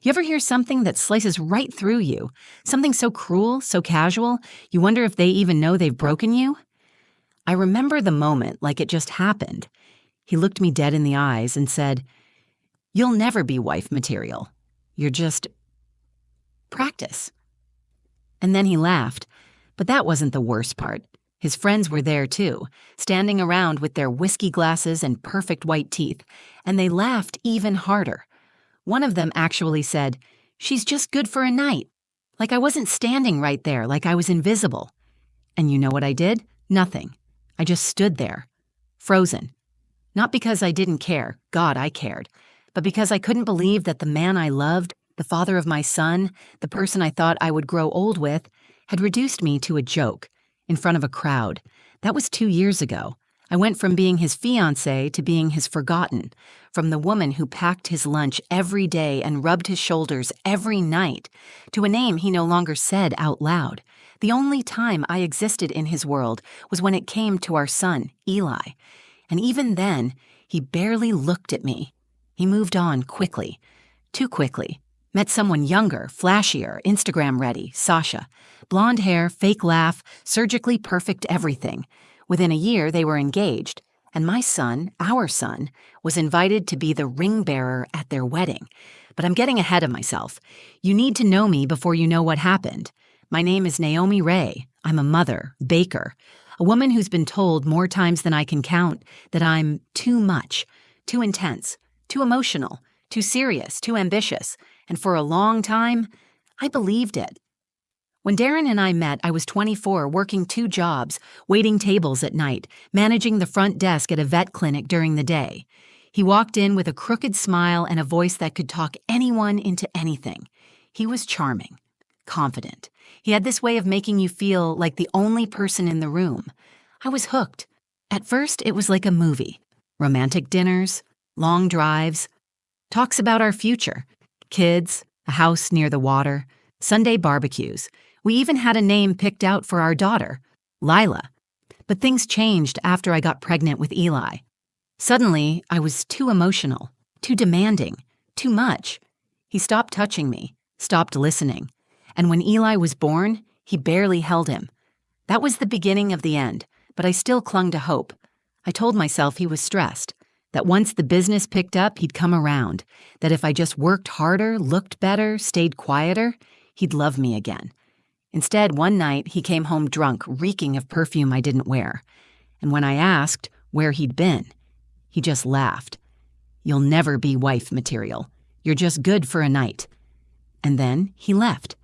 You ever hear something that slices right through you? Something so cruel, so casual, you wonder if they even know they've broken you? I remember the moment like it just happened. He looked me dead in the eyes and said, "You'll never be wife material. You're just practice." And then he laughed. But that wasn't the worst part. His friends were there too, standing around with their whiskey glasses and perfect white teeth, and they laughed even harder. One of them actually said, "She's just good for a night." Like I wasn't standing right there, like I was invisible. And you know what I did? Nothing. I just stood there, frozen. Not because I didn't care, God, I cared, but because I couldn't believe that the man I loved, the father of my son, the person I thought I would grow old with, had reduced me to a joke in front of a crowd. That was 2 years ago. I went from being his fiancée to being his forgotten, from the woman who packed his lunch every day and rubbed his shoulders every night, to a name he no longer said out loud. The only time I existed in his world was when it came to our son, Eli. And even then, he barely looked at me. He moved on quickly, too quickly. Met someone younger, flashier, Instagram-ready, Sasha. Blonde hair, fake laugh, surgically perfect everything. Within a year, they were engaged, and my son, our son, was invited to be the ring bearer at their wedding. But I'm getting ahead of myself. You need to know me before you know what happened. My name is Naomi Ray. I'm a mother, baker, a woman who's been told more times than I can count that I'm too much, too intense, too emotional, too serious, too ambitious. And for a long time, I believed it. When Darren and I met, I was 24, working 2 jobs, waiting tables at night, managing the front desk at a vet clinic during the day. He walked in with a crooked smile and a voice that could talk anyone into anything. He was charming, confident. He had this way of making you feel like the only person in the room. I was hooked. At first, it was like a movie. Romantic dinners, long drives, talks about our future. Kids, a house near the water, Sunday barbecues. We even had a name picked out for our daughter, Lila. But things changed after I got pregnant with Eli. Suddenly, I was too emotional, too demanding, too much. He stopped touching me, stopped listening. And when Eli was born, he barely held him. That was the beginning of the end, but I still clung to hope. I told myself he was stressed, that once the business picked up, he'd come around, that if I just worked harder, looked better, stayed quieter, he'd love me again. Instead, one night, he came home drunk, reeking of perfume I didn't wear. And when I asked where he'd been, he just laughed. "You'll never be wife material. You're just good for a night." And then he left.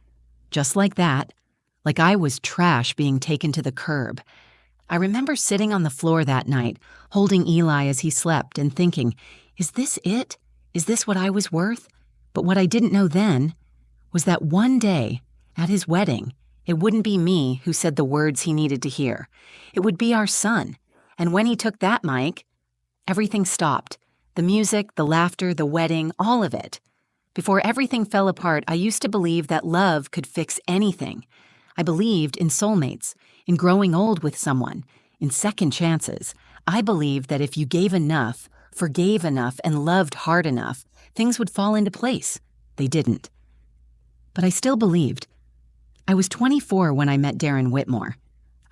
Just like that, like I was trash being taken to the curb. I remember sitting on the floor that night, holding Eli as he slept and thinking, is this it? Is this what I was worth? But what I didn't know then was that one day, at his wedding, it wouldn't be me who said the words he needed to hear. It would be our son. And when he took that mic, everything stopped. The music, the laughter, the wedding, all of it. Before everything fell apart, I used to believe that love could fix anything. I believed in soulmates, in growing old with someone, in second chances. I believed that if you gave enough, forgave enough, and loved hard enough, things would fall into place. They didn't. But I still believed. I was 24 when I met Darren Whitmore.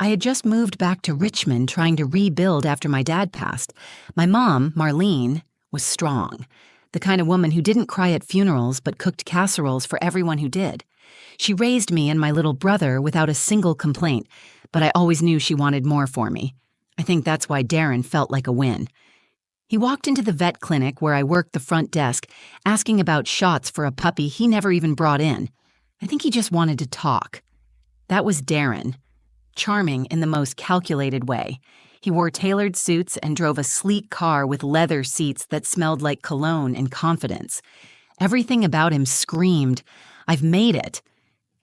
I had just moved back to Richmond trying to rebuild after my dad passed. My mom, Marlene, was strong. The kind of woman who didn't cry at funerals but cooked casseroles for everyone who did. She raised me and my little brother without a single complaint, but I always knew she wanted more for me. I think that's why Darren felt like a win. He walked into the vet clinic where I worked the front desk, asking about shots for a puppy he never even brought in. I think he just wanted to talk. That was Darren. Charming in the most calculated way. He wore tailored suits and drove a sleek car with leather seats that smelled like cologne and confidence. Everything about him screamed, "I've made it."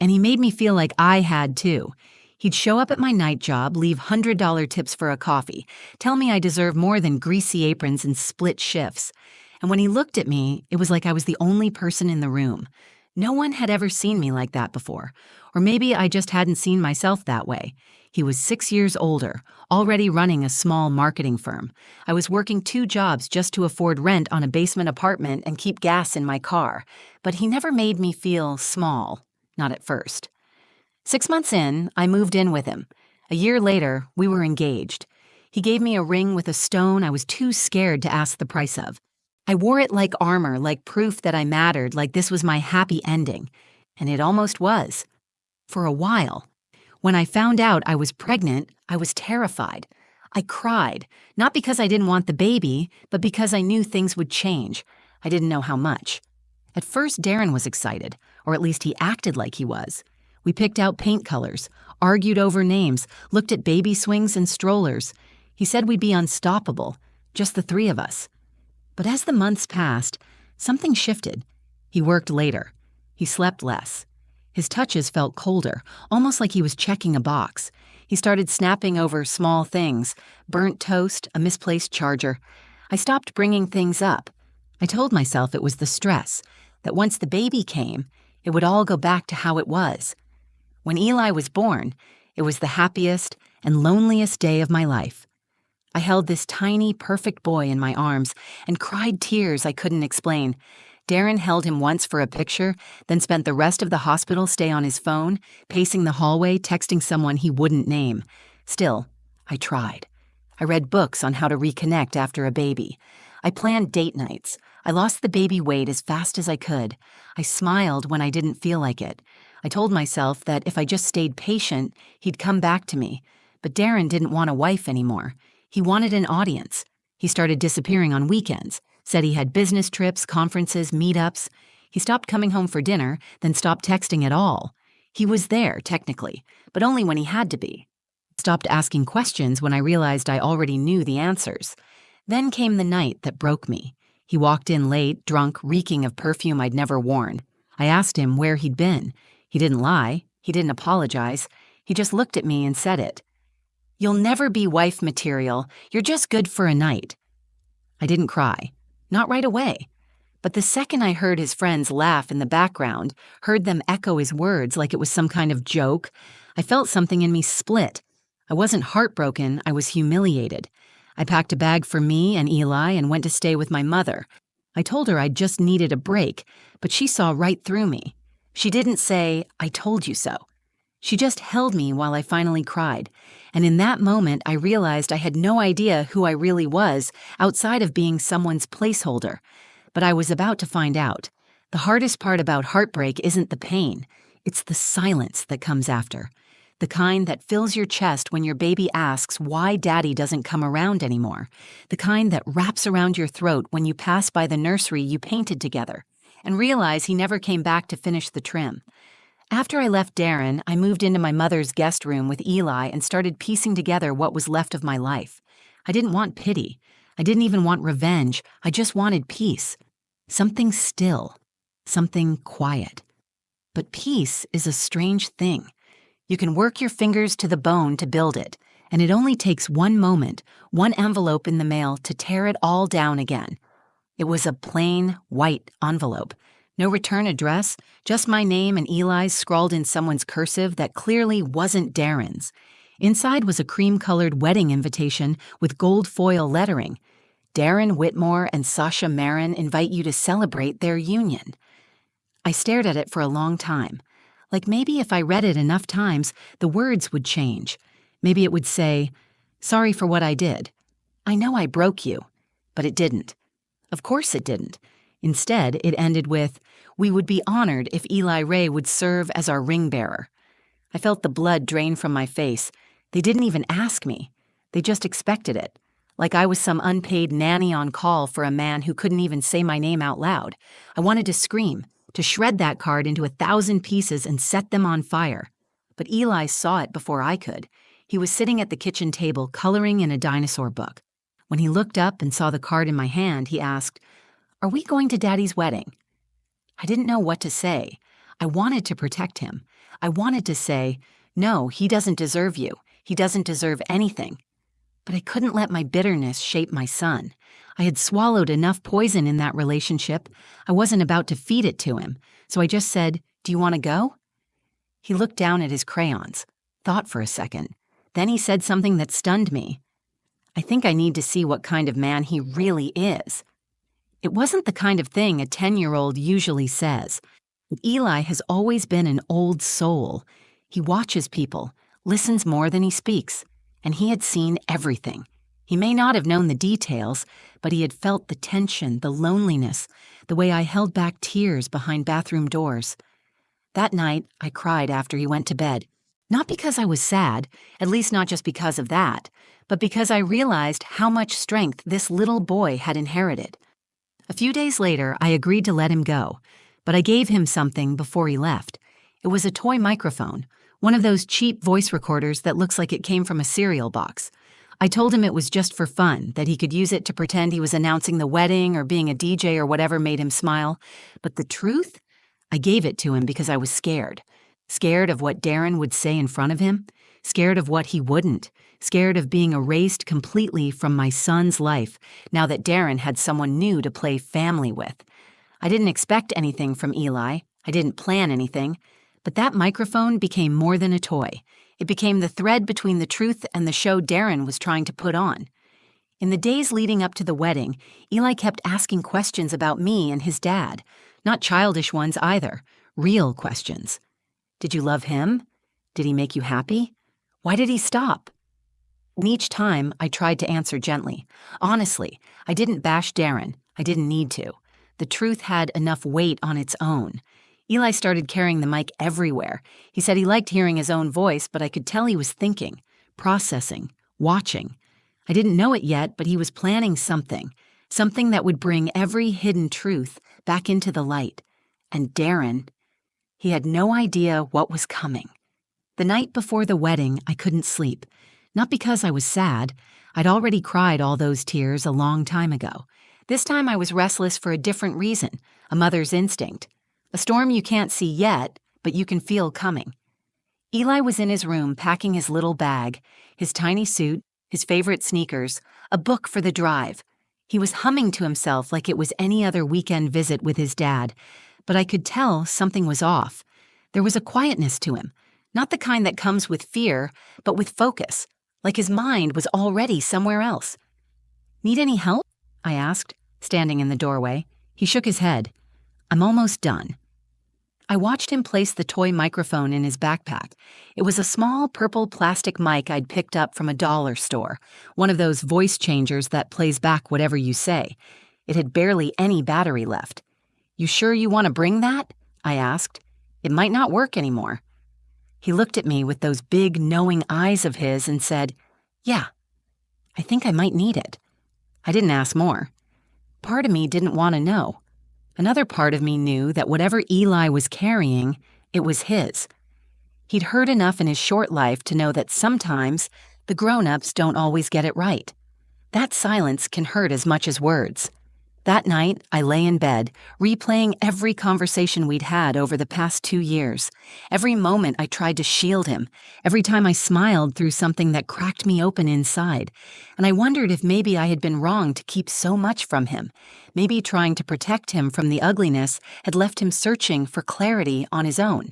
And he made me feel like I had too. He'd show up at my night job, leave $100 tips for a coffee, tell me I deserve more than greasy aprons and split shifts. And when he looked at me, it was like I was the only person in the room. No one had ever seen me like that before. Or maybe I just hadn't seen myself that way. He was 6 years older, already running a small marketing firm. I was working 2 jobs just to afford rent on a basement apartment and keep gas in my car, but he never made me feel small, not at first. 6 months in, I moved in with him. A year later, we were engaged. He gave me a ring with a stone I was too scared to ask the price of. I wore it like armor, like proof that I mattered, like this was my happy ending. And it almost was. For a while. When I found out I was pregnant, I was terrified. I cried, not because I didn't want the baby, but because I knew things would change. I didn't know how much. At first, Darren was excited, or at least he acted like he was. We picked out paint colors, argued over names, looked at baby swings and strollers. He said we'd be unstoppable, just the 3 of us. But as the months passed, something shifted. He worked later. He slept less. His touches felt colder, almost like he was checking a box. He started snapping over small things, burnt toast, a misplaced charger. I stopped bringing things up. I told myself it was the stress, that once the baby came, it would all go back to how it was. When Eli was born, it was the happiest and loneliest day of my life. I held this tiny, perfect boy in my arms and cried tears I couldn't explain. Darren held him once for a picture, then spent the rest of the hospital stay on his phone, pacing the hallway, texting someone he wouldn't name. Still, I tried. I read books on how to reconnect after a baby. I planned date nights. I lost the baby weight as fast as I could. I smiled when I didn't feel like it. I told myself that if I just stayed patient, he'd come back to me. But Darren didn't want a wife anymore. He wanted an audience. He started disappearing on weekends, said he had business trips, conferences, meetups. He stopped coming home for dinner, then stopped texting at all. He was there, technically, but only when he had to be. Stopped asking questions when I realized I already knew the answers. Then came the night that broke me. He walked in late, drunk, reeking of perfume I'd never worn. I asked him where he'd been. He didn't lie. He didn't apologize. He just looked at me and said it. "You'll never be wife material. You're just good for a night." I didn't cry. Not right away. But the second I heard his friends laugh in the background, heard them echo his words like it was some kind of joke, I felt something in me split. I wasn't heartbroken, I was humiliated. I packed a bag for me and Eli and went to stay with my mother. I told her I just needed a break, but she saw right through me. She didn't say, "I told you so." She just held me while I finally cried, and in that moment I realized I had no idea who I really was outside of being someone's placeholder. But I was about to find out. The hardest part about heartbreak isn't the pain, it's the silence that comes after. The kind that fills your chest when your baby asks why daddy doesn't come around anymore. The kind that wraps around your throat when you pass by the nursery you painted together and realize he never came back to finish the trim. After I left Darren, I moved into my mother's guest room with Eli and started piecing together what was left of my life. I didn't want pity. I didn't even want revenge. I just wanted peace. Something still. Something quiet. But peace is a strange thing. You can work your fingers to the bone to build it, and it only takes one moment, one envelope in the mail to tear it all down again. It was a plain, white envelope. No return address, just my name and Eli's scrawled in someone's cursive that clearly wasn't Darren's. Inside was a cream-colored wedding invitation with gold foil lettering. Darren Whitmore and Sasha Marin invite you to celebrate their union. I stared at it for a long time. Like maybe if I read it enough times, the words would change. Maybe it would say, "Sorry for what I did. I know I broke you." But it didn't. Of course it didn't. Instead, it ended with, "We would be honored if Eli Ray would serve as our ring bearer." I felt the blood drain from my face. They didn't even ask me. They just expected it. Like I was some unpaid nanny on call for a man who couldn't even say my name out loud. I wanted to scream, to shred that card into 1,000 pieces and set them on fire. But Eli saw it before I could. He was sitting at the kitchen table coloring in a dinosaur book. When he looked up and saw the card in my hand, he asked, "Are we going to Daddy's wedding?" I didn't know what to say. I wanted to protect him. I wanted to say, "No, he doesn't deserve you. He doesn't deserve anything." But I couldn't let my bitterness shape my son. I had swallowed enough poison in that relationship. I wasn't about to feed it to him, so I just said, "Do you want to go?" He looked down at his crayons, thought for a second, Then he said something that stunned me. I think I need to see what kind of man he really is. It wasn't the kind of thing a 10-year-old usually says. But Eli has always been an old soul. He watches people, listens more than he speaks, and he had seen everything. He may not have known the details, but he had felt the tension, the loneliness, the way I held back tears behind bathroom doors. That night, I cried after he went to bed. Not because I was sad, at least not just because of that, but because I realized how much strength this little boy had inherited. A few days later, I agreed to let him go, but I gave him something before he left. It was a toy microphone, one of those cheap voice recorders that looks like it came from a cereal box. I told him it was just for fun, that he could use it to pretend he was announcing the wedding or being a DJ or whatever made him smile. But the truth? I gave it to him because I was scared. Scared of what Darren would say in front of him. Scared of what he wouldn't. Scared of being erased completely from my son's life now that Darren had someone new to play family with. I didn't expect anything from Eli. I didn't plan anything. But that microphone became more than a toy. It became the thread between the truth and the show Darren was trying to put on. In the days leading up to the wedding, Eli kept asking questions about me and his dad. Not childish ones either. Real questions. Did you love him? Did he make you happy? Why did he stop? And each time, I tried to answer gently. Honestly, I didn't bash Darren. I didn't need to. The truth had enough weight on its own. Eli started carrying the mic everywhere. He said he liked hearing his own voice, but I could tell he was thinking, processing, watching. I didn't know it yet, but he was planning something that would bring every hidden truth back into the light. And Darren, he had no idea what was coming. The night before the wedding, I couldn't sleep. Not because I was sad. I'd already cried all those tears a long time ago. This time I was restless for a different reason, a mother's instinct. A storm you can't see yet, but you can feel coming. Eli was in his room packing his little bag, his tiny suit, his favorite sneakers, a book for the drive. He was humming to himself like it was any other weekend visit with his dad, but I could tell something was off. There was a quietness to him, not the kind that comes with fear, but with focus, like his mind was already somewhere else. Need any help? I asked, standing in the doorway. He shook his head. I'm almost done. I watched him place the toy microphone in his backpack. It was a small purple plastic mic I'd picked up from a dollar store, one of those voice changers that plays back whatever you say. It had barely any battery left. You sure you want to bring that? I asked. It might not work anymore. He looked at me with those big, knowing eyes of his and said, Yeah, I think I might need it. I didn't ask more. Part of me didn't want to know. Another part of me knew that whatever Eli was carrying, it was his. He'd heard enough in his short life to know that sometimes the grown-ups don't always get it right. That silence can hurt as much as words. That night, I lay in bed, replaying every conversation we'd had over the past 2 years. Every moment I tried to shield him, every time I smiled through something that cracked me open inside. And I wondered if maybe I had been wrong to keep so much from him. Maybe trying to protect him from the ugliness had left him searching for clarity on his own.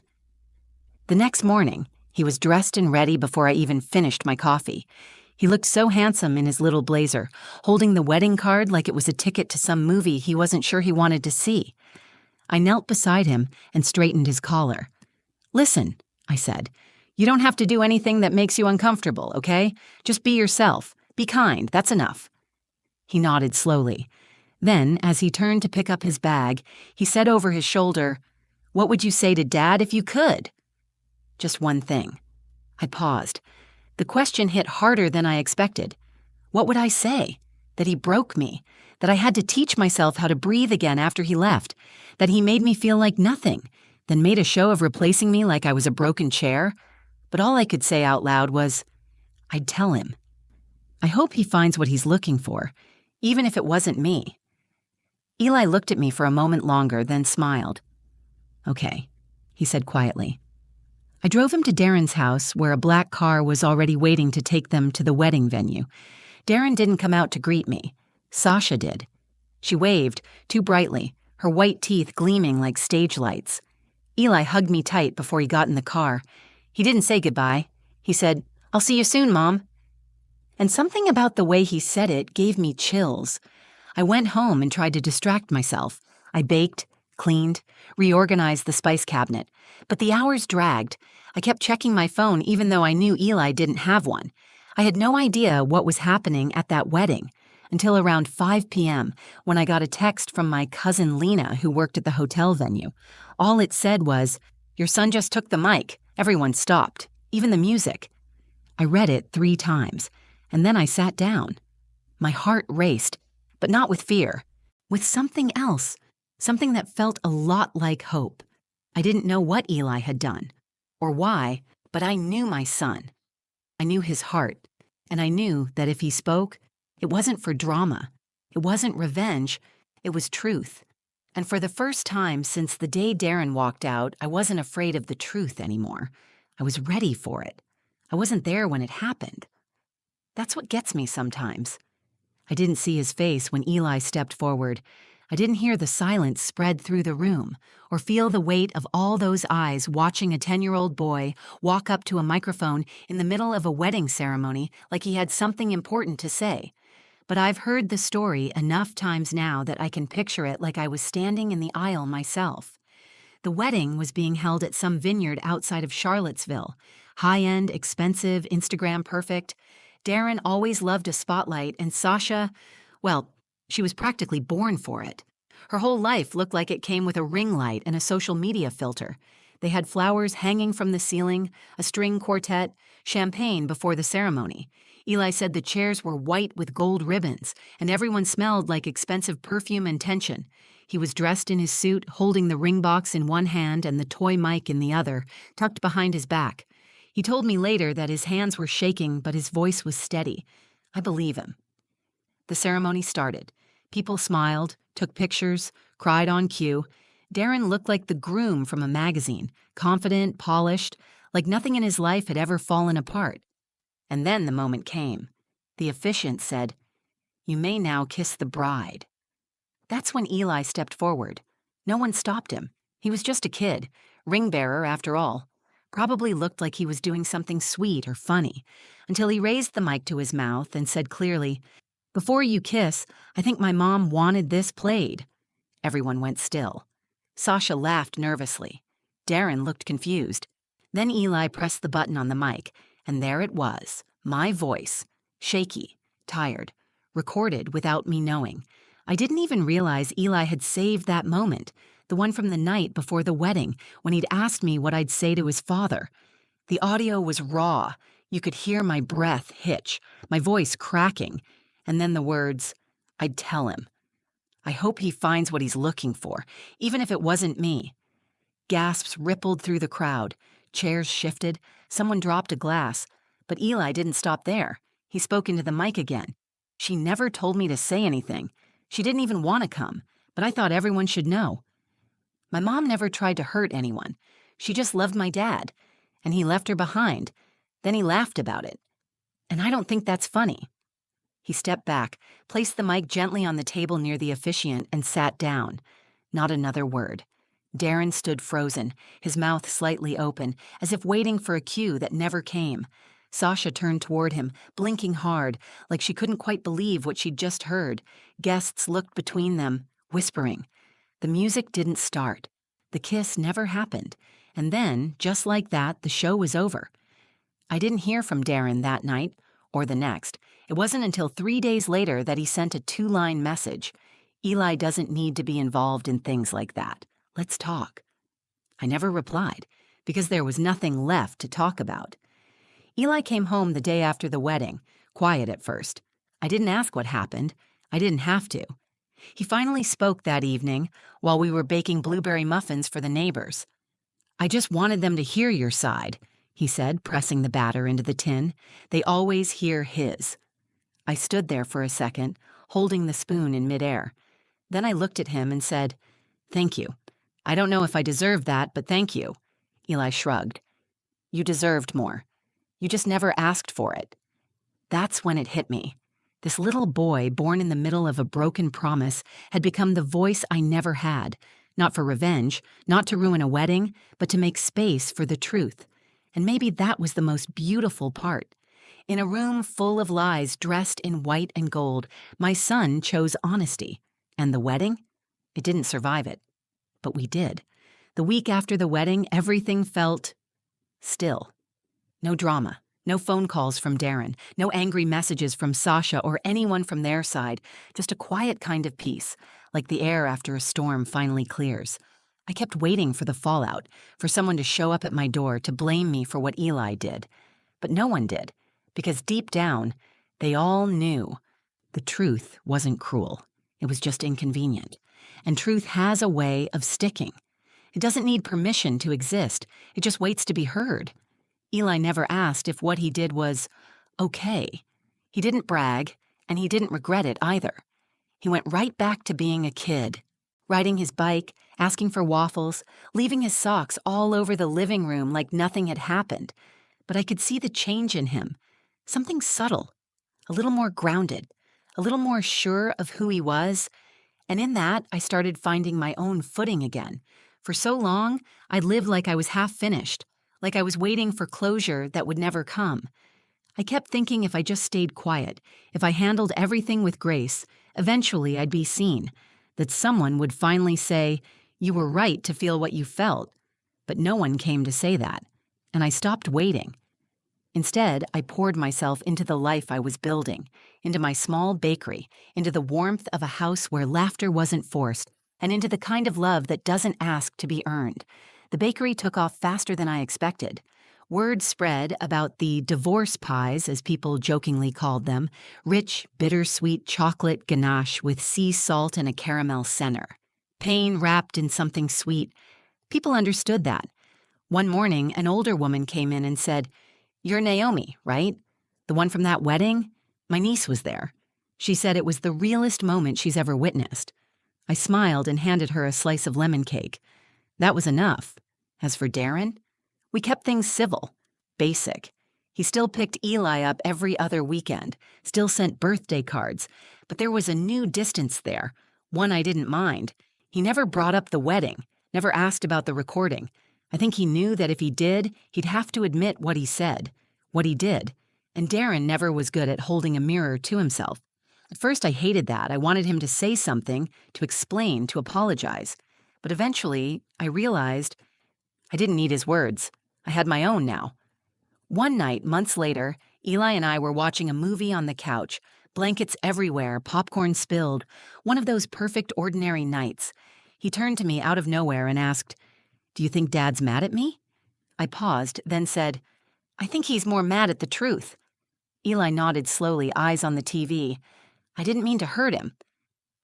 The next morning, he was dressed and ready before I even finished my coffee. He looked so handsome in his little blazer, holding the wedding card like it was a ticket to some movie he wasn't sure he wanted to see. I knelt beside him and straightened his collar. Listen, I said, you don't have to do anything that makes you uncomfortable, okay? Just be yourself. Be kind, that's enough. He nodded slowly. Then, as he turned to pick up his bag, he said over his shoulder, What would you say to Dad if you could? Just one thing. I paused. The question hit harder than I expected. What would I say? That he broke me, that I had to teach myself how to breathe again after he left, that he made me feel like nothing, then made a show of replacing me like I was a broken chair. But all I could say out loud was, I'd tell him. I hope he finds what he's looking for, even if it wasn't me. Eli looked at me for a moment longer, then smiled. Okay, he said quietly. I drove him to Darren's house, where a black car was already waiting to take them to the wedding venue. Darren didn't come out to greet me. Sasha did. She waved, too brightly, her white teeth gleaming like stage lights. Eli hugged me tight before he got in the car. He didn't say goodbye. He said, I'll see you soon, Mom. And something about the way he said it gave me chills. I went home and tried to distract myself. I baked, cleaned, reorganized the spice cabinet. But the hours dragged. I kept checking my phone even though I knew Eli didn't have one. I had no idea what was happening at that wedding until around 5 p.m. when I got a text from my cousin Lena, who worked at the hotel venue. All it said was, "Your son just took the mic. Everyone stopped, even the music." I read it 3 times, and then I sat down. My heart raced, but not with fear, with something else, something that felt a lot like hope. I didn't know what Eli had done, or why, but I knew my son. I knew his heart, and I knew that if he spoke, it wasn't for drama. It wasn't revenge. It was truth. And for the first time since the day Darren walked out, I wasn't afraid of the truth anymore. I was ready for it. I wasn't there when it happened. That's what gets me sometimes. I didn't see his face when Eli stepped forward. I didn't hear the silence spread through the room or feel the weight of all those eyes watching a 10-year-old boy walk up to a microphone in the middle of a wedding ceremony like he had something important to say. But I've heard the story enough times now that I can picture it like I was standing in the aisle myself. The wedding was being held at some vineyard outside of Charlottesville. High-end, expensive, Instagram perfect. Darren always loved a spotlight, and Sasha, well, she was practically born for it. Her whole life looked like it came with a ring light and a social media filter. They had flowers hanging from the ceiling, a string quartet, champagne before the ceremony. Eli said the chairs were white with gold ribbons, and everyone smelled like expensive perfume and tension. He was dressed in his suit, holding the ring box in one hand and the toy mic in the other, tucked behind his back. He told me later that his hands were shaking, but his voice was steady. I believe him. The ceremony started. People smiled, took pictures, cried on cue. Darren looked like the groom from a magazine, confident, polished, like nothing in his life had ever fallen apart. And then the moment came. The officiant said, "You may now kiss the bride." That's when Eli stepped forward. No one stopped him. He was just a kid, ring bearer after all. Probably looked like he was doing something sweet or funny, until he raised the mic to his mouth and said clearly, "Before you kiss, I think my mom wanted this played." Everyone went still. Sasha laughed nervously. Darren looked confused. Then Eli pressed the button on the mic, and there it was, my voice, shaky, tired, recorded without me knowing. I didn't even realize Eli had saved that moment, the one from the night before the wedding, when he'd asked me what I'd say to his father. The audio was raw. You could hear my breath hitch, my voice cracking, and then the words, "I'd tell him. I hope he finds what he's looking for, even if it wasn't me." Gasps rippled through the crowd. Chairs shifted. Someone dropped a glass. But Eli didn't stop there. He spoke into the mic again. "She never told me to say anything. She didn't even want to come, but I thought everyone should know. My mom never tried to hurt anyone. She just loved my dad, and he left her behind. Then he laughed about it. And I don't think that's funny." He stepped back, placed the mic gently on the table near the officiant, and sat down. Not another word. Darren stood frozen, his mouth slightly open, as if waiting for a cue that never came. Sasha turned toward him, blinking hard, like she couldn't quite believe what she'd just heard. Guests looked between them, whispering. The music didn't start. The kiss never happened. And then, just like that, the show was over. I didn't hear from Darren that night, or the next. It wasn't until 3 days later that he sent a 2-line message. "Eli doesn't need to be involved in things like that. Let's talk." I never replied, because there was nothing left to talk about. Eli came home the day after the wedding, quiet at first. I didn't ask what happened. I didn't have to. He finally spoke that evening while we were baking blueberry muffins for the neighbors. "I just wanted them to hear your side," he said, pressing the batter into the tin. "They always hear his." I stood there for a second, holding the spoon in midair. Then I looked at him and said, "Thank you. I don't know if I deserved that, but thank you." Eli shrugged. "You deserved more. You just never asked for it." That's when it hit me. This little boy, born in the middle of a broken promise, had become the voice I never had, not for revenge, not to ruin a wedding, but to make space for the truth. And maybe that was the most beautiful part. In a room full of lies dressed in white and gold, my son chose honesty. And the wedding? It didn't survive it. But we did. The week after the wedding, everything felt still. No drama. No phone calls from Darren. No angry messages from Sasha or anyone from their side. Just a quiet kind of peace, like the air after a storm finally clears. I kept waiting for the fallout, for someone to show up at my door to blame me for what Eli did. But no one did, because deep down, they all knew the truth wasn't cruel. It was just inconvenient. And truth has a way of sticking. It doesn't need permission to exist. It just waits to be heard. Eli never asked if what he did was okay. He didn't brag, and he didn't regret it either. He went right back to being a kid, riding his bike, asking for waffles, leaving his socks all over the living room like nothing had happened. But I could see the change in him, something subtle, a little more grounded, a little more sure of who he was, and in that I started finding my own footing again. For so long, I'd lived like I was half finished, like I was waiting for closure that would never come. I kept thinking if I just stayed quiet, if I handled everything with grace, eventually I'd be seen, that someone would finally say, "You were right to feel what you felt." But no one came to say that, and I stopped waiting. Instead, I poured myself into the life I was building, into my small bakery, into the warmth of a house where laughter wasn't forced, and into the kind of love that doesn't ask to be earned. The bakery took off faster than I expected. Word spread about the divorce pies, as people jokingly called them, rich, bittersweet chocolate ganache with sea salt and a caramel center. Pain wrapped in something sweet. People understood that. One morning, an older woman came in and said, "You're Naomi, right? The one from that wedding?" My niece was there. She said it was the realest moment she's ever witnessed. I smiled and handed her a slice of lemon cake. That was enough. As for Darren, we kept things civil, basic. He still picked Eli up every other weekend, still sent birthday cards, but there was a new distance there, one I didn't mind. He never brought up the wedding, never asked about the recording. I think he knew that if he did, he'd have to admit what he said, what he did. And Darren never was good at holding a mirror to himself. At first I hated that. I wanted him to say something, to explain, to apologize. But eventually, I realized I didn't need his words. I had my own now. One night, months later, Eli and I were watching a movie on the couch, blankets everywhere, popcorn spilled, one of those perfect ordinary nights. He turned to me out of nowhere and asked, "Do you think Dad's mad at me?" I paused, then said, "I think he's more mad at the truth." Eli nodded slowly, eyes on the TV. "I didn't mean to hurt him."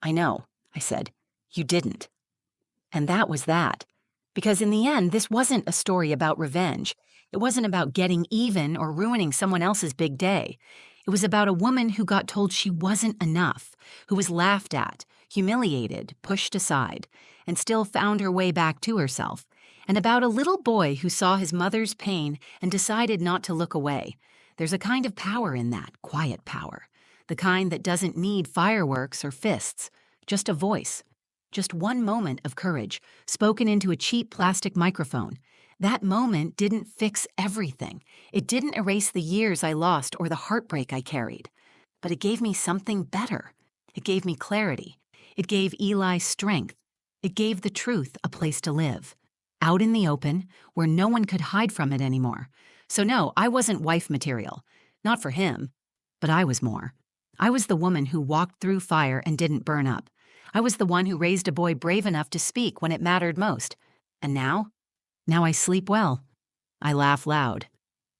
"I know," I said. "You didn't." And that was that. Because in the end, this wasn't a story about revenge. It wasn't about getting even or ruining someone else's big day. It was about a woman who got told she wasn't enough, who was laughed at, humiliated, pushed aside, and still found her way back to herself. And about a little boy who saw his mother's pain and decided not to look away. There's a kind of power in that, quiet power. The kind that doesn't need fireworks or fists, just a voice. Just one moment of courage, spoken into a cheap plastic microphone. That moment didn't fix everything. It didn't erase the years I lost or the heartbreak I carried. But it gave me something better. It gave me clarity. It gave Eli strength. It gave the truth a place to live. Out in the open, where no one could hide from it anymore. So no, I wasn't wife material. Not for him. But I was more. I was the woman who walked through fire and didn't burn up. I was the one who raised a boy brave enough to speak when it mattered most. And now? Now I sleep well. I laugh loud.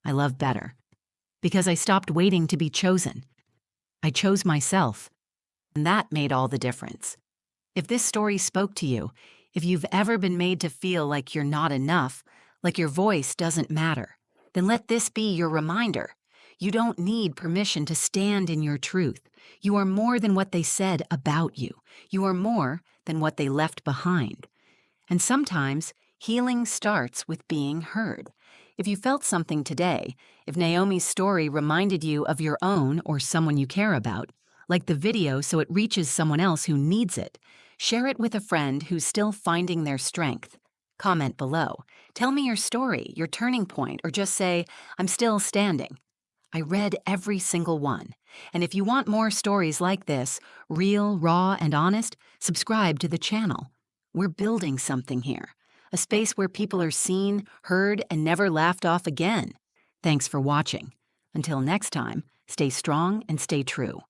I love better. Because I stopped waiting to be chosen. I chose myself. And that made all the difference. If this story spoke to you, if you've ever been made to feel like you're not enough, like your voice doesn't matter, then let this be your reminder. You don't need permission to stand in your truth. You are more than what they said about you. You are more than what they left behind. And sometimes healing starts with being heard. If you felt something today, if Naomi's story reminded you of your own or someone you care about, like the video so it reaches someone else who needs it, share it with a friend who's still finding their strength. Comment below. Tell me your story, your turning point, or just say, "I'm still standing." I read every single one. And if you want more stories like this, real, raw, and honest, subscribe to the channel. We're building something here, a space where people are seen, heard, and never laughed off again. Thanks for watching. Until next time, stay strong and stay true.